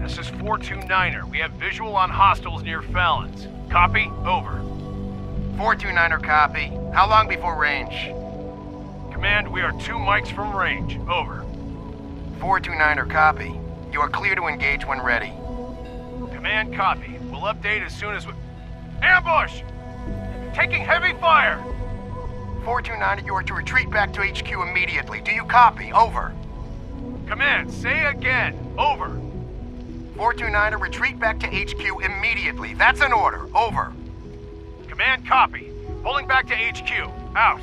This is 429er. We have visual on hostiles near Fallon's. Copy? Over. 429er copy. How long before range? Command, we are 2 mics from range. Over. 429er copy. You are clear to engage when ready. Command, copy. We'll update as soon as we... Ambush! Taking heavy fire! 429er, you are to retreat back to HQ immediately. Do you copy? Over. Command, say again. Over. 429er, retreat back to HQ immediately. That's an order. Over. Command, copy. Pulling back to HQ. Out.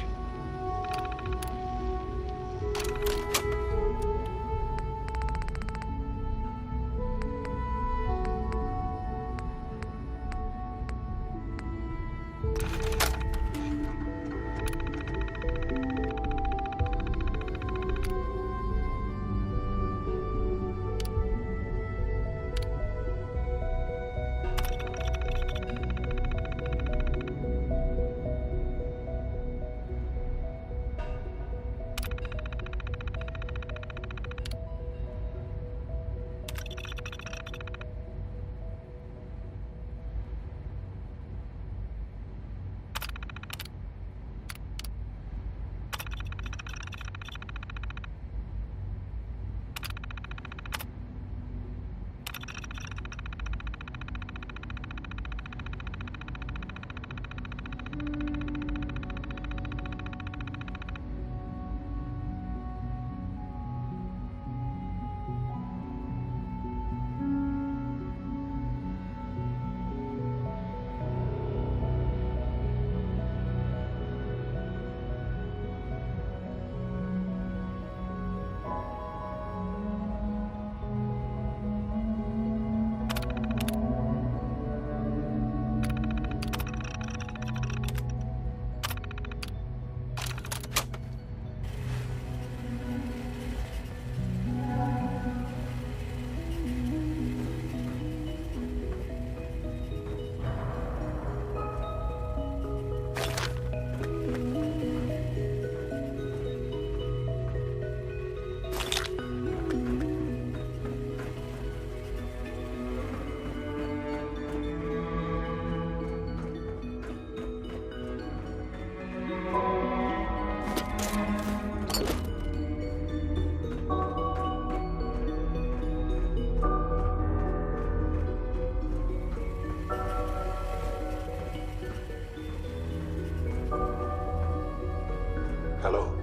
Hello.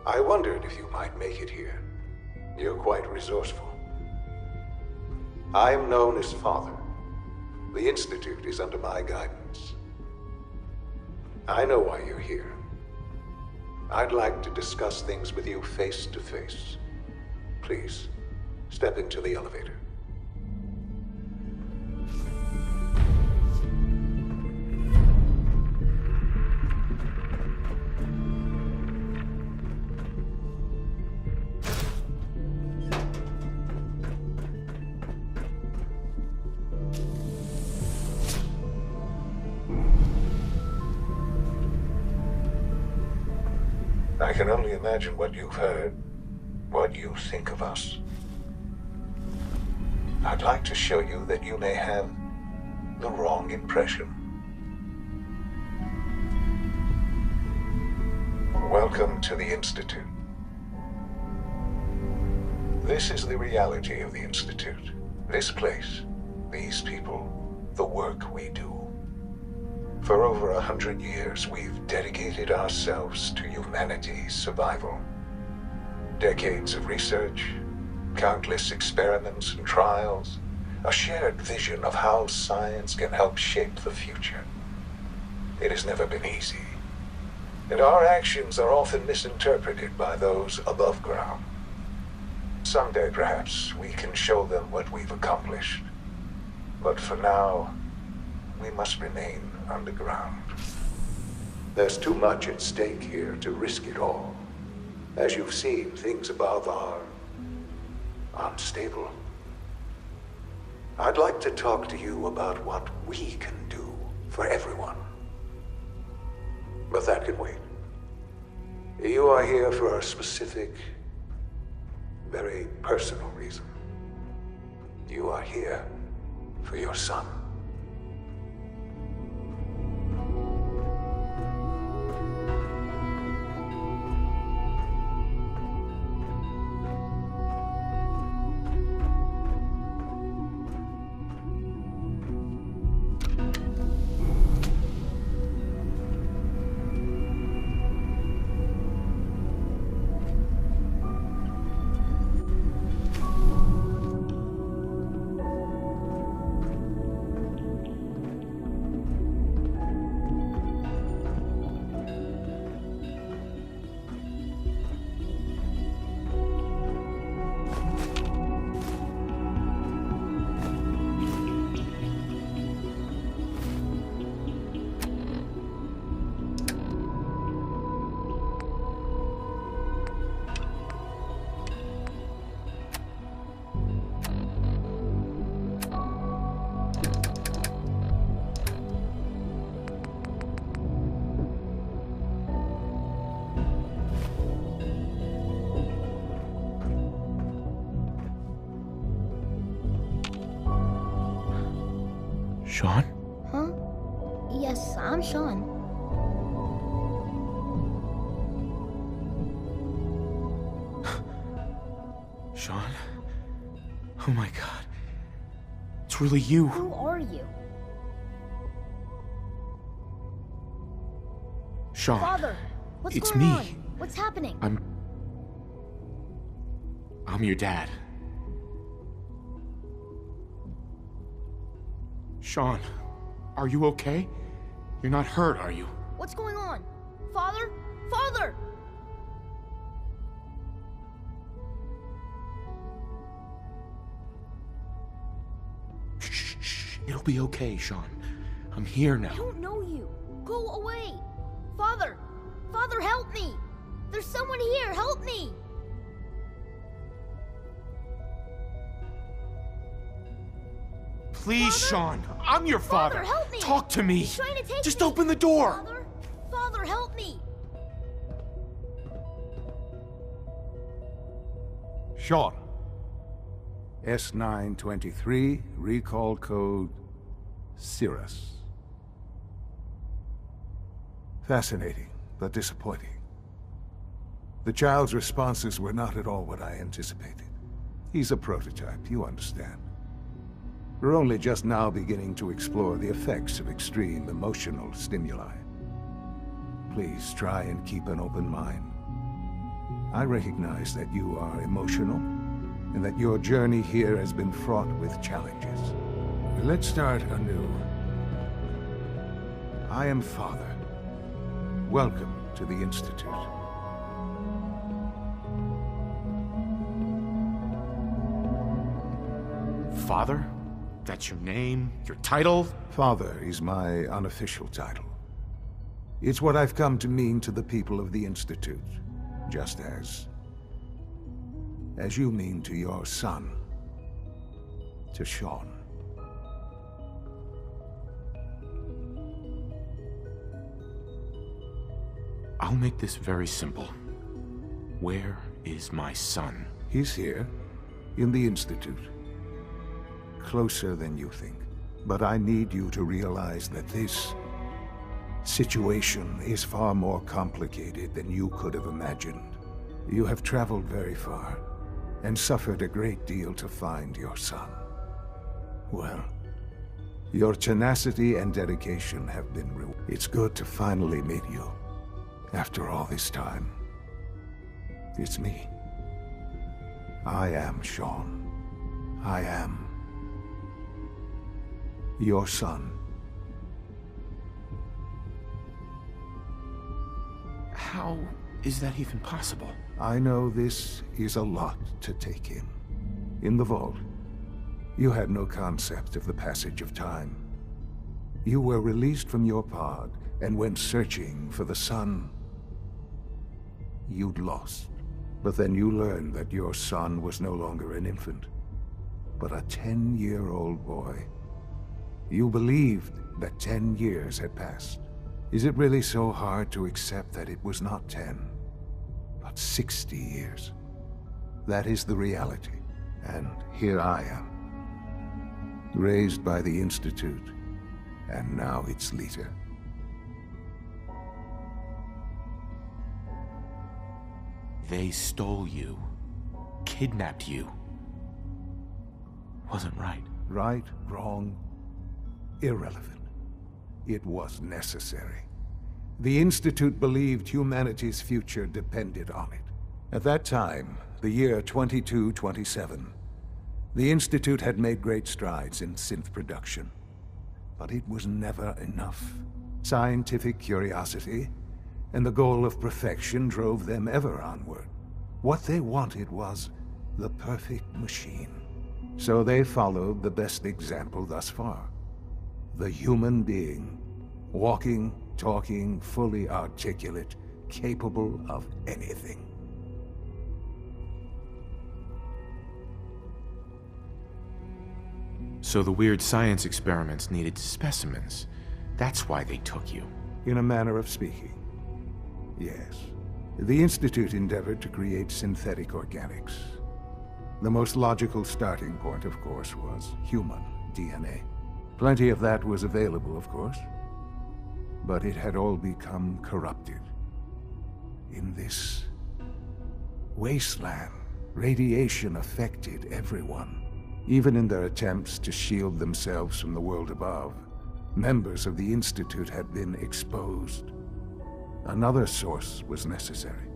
I wondered if you might make it here. You're quite resourceful. I am known as Father. The Institute is under my guidance. I know why you're here. I'd like to discuss things with you face to face. Please, step into the elevator. I can only imagine what you've heard, what you think of us. I'd like to show you that you may have the wrong impression. Welcome to the Institute. This is the reality of the Institute. This place, these people, the work we do. For over 100 years, we've dedicated ourselves to humanity's survival. Decades of research, countless experiments and trials, a shared vision of how science can help shape the future. It has never been easy, and our actions are often misinterpreted by those above ground. Someday, perhaps, we can show them what we've accomplished. But for now, we must remain underground. There's too much at stake here to risk it all. As you've seen, things above are unstable. I'd like to talk to you about what we can do for everyone. But that can wait. You are here for a specific, very personal reason. You are here for your son. Sean? Huh? Yes, I'm Sean. Sean? Oh my god. It's really you. Who are you? Sean. Father, what's It's going me. on? What's happening? I'm your dad. Sean, are you okay? You're not hurt, are you? What's going on? Father? Father! Shh. It'll be okay, Sean. I'm here I now. don't know you. Go away. Father! Father, help me! There's someone here. Help me! Please, Father? Sean. I'm your father. Father, help me! Talk to me. He's trying to take Just me. open the door. Father? Father, help me! Sean. S923, recall code Cirrus. Fascinating, but disappointing. The child's responses were not at all what I anticipated. He's a prototype, you understand. We're only just now beginning to explore the effects of extreme emotional stimuli. Please try and keep an open mind. I recognize that you are emotional, and that your journey here has been fraught with challenges. Let's start anew. I am Father. Welcome to the Institute. Father? That's your name? Your title? Father is my unofficial title. It's what I've come to mean to the people of the Institute, just as you mean to your son, to Sean. I'll make this very simple. Where is my son? He's here, in the Institute. Closer than you think. But I need you to realize that this situation is far more complicated than you could have imagined. You have traveled very far, and suffered a great deal to find your son. Well, your tenacity and dedication have been rewarded. It's good to finally meet you, after all this time. It's me. I am Sean. I am your son. How is that even possible? I know this is a lot to take in. In the vault, you had no concept of the passage of time. You were released from your pod and went searching for the son you'd lost. But then you learned that your son was no longer an infant, but a 10-year-old boy. You believed that 10 years had passed. Is it really so hard to accept that it was not 10, but 60 years? That is the reality, and here I am, raised by the Institute, and now its leader. They stole you, kidnapped you. Wasn't right. Right, wrong, irrelevant. It was necessary. The Institute believed humanity's future depended on it. At that time, the year 2227, the Institute had made great strides in synth production. But it was never enough. Scientific curiosity and the goal of perfection drove them ever onward. What they wanted was the perfect machine. So they followed the best example thus far. The human being, walking, talking, fully articulate, capable of anything. So the weird science experiments needed specimens. That's why they took you. In a manner of speaking, yes. The Institute endeavored to create synthetic organics. The most logical starting point, of course, was human DNA. Plenty of that was available, of course. But it had all become corrupted. In this wasteland, radiation affected everyone. Even in their attempts to shield themselves from the world above, members of the Institute had been exposed. Another source was necessary.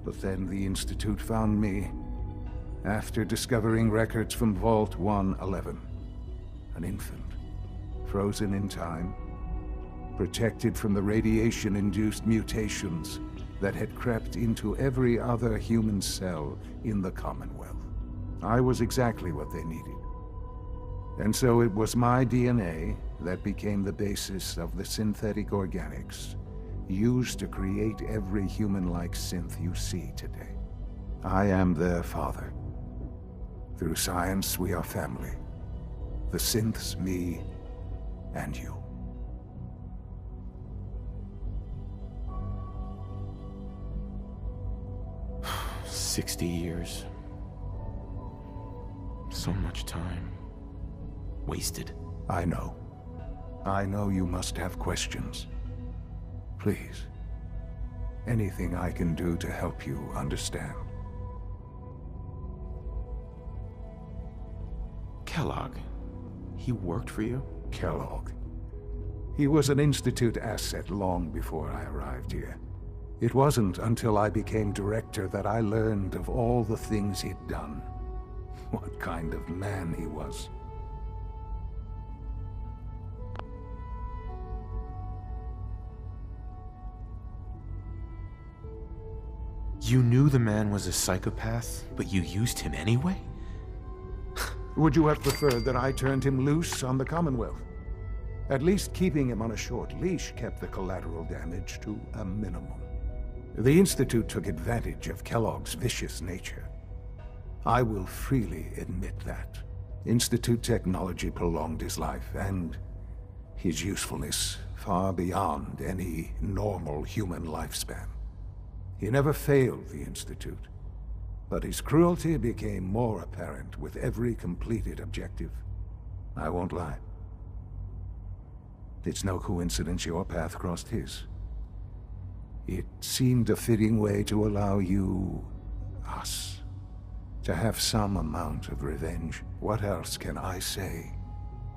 But then the Institute found me after discovering records from Vault 111. An infant, frozen in time, protected from the radiation-induced mutations that had crept into every other human cell in the Commonwealth. I was exactly what they needed. And so it was my DNA that became the basis of the synthetic organics used to create every human-like synth you see today. I am their father. Through science, we are family. The synths, me, and you. 60 years. So much time. Wasted. I know. I know you must have questions. Please. Anything I can do to help you understand. Kellogg. He worked for you? Kellogg. He was an Institute asset long before I arrived here. It wasn't until I became director that I learned of all the things he'd done. What kind of man he was. You knew the man was a psychopath, but you used him anyway? Would you have preferred that I turned him loose on the Commonwealth? At least keeping him on a short leash kept the collateral damage to a minimum. The Institute took advantage of Kellogg's vicious nature. I will freely admit that. Institute technology prolonged his life, and his usefulness far beyond any normal human lifespan. He never failed the Institute, but his cruelty became more apparent with every completed objective. I won't lie. It's no coincidence your path crossed his. It seemed a fitting way to allow you, us, to have some amount of revenge. What else can I say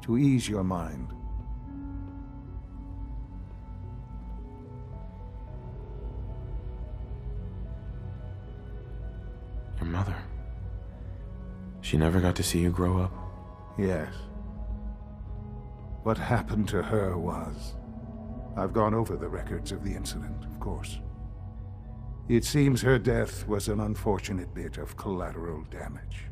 to ease your mind? Your mother. She never got to see you grow up? Yes. What happened to her was... I've gone over the records of the incident, of course. It seems her death was an unfortunate bit of collateral damage.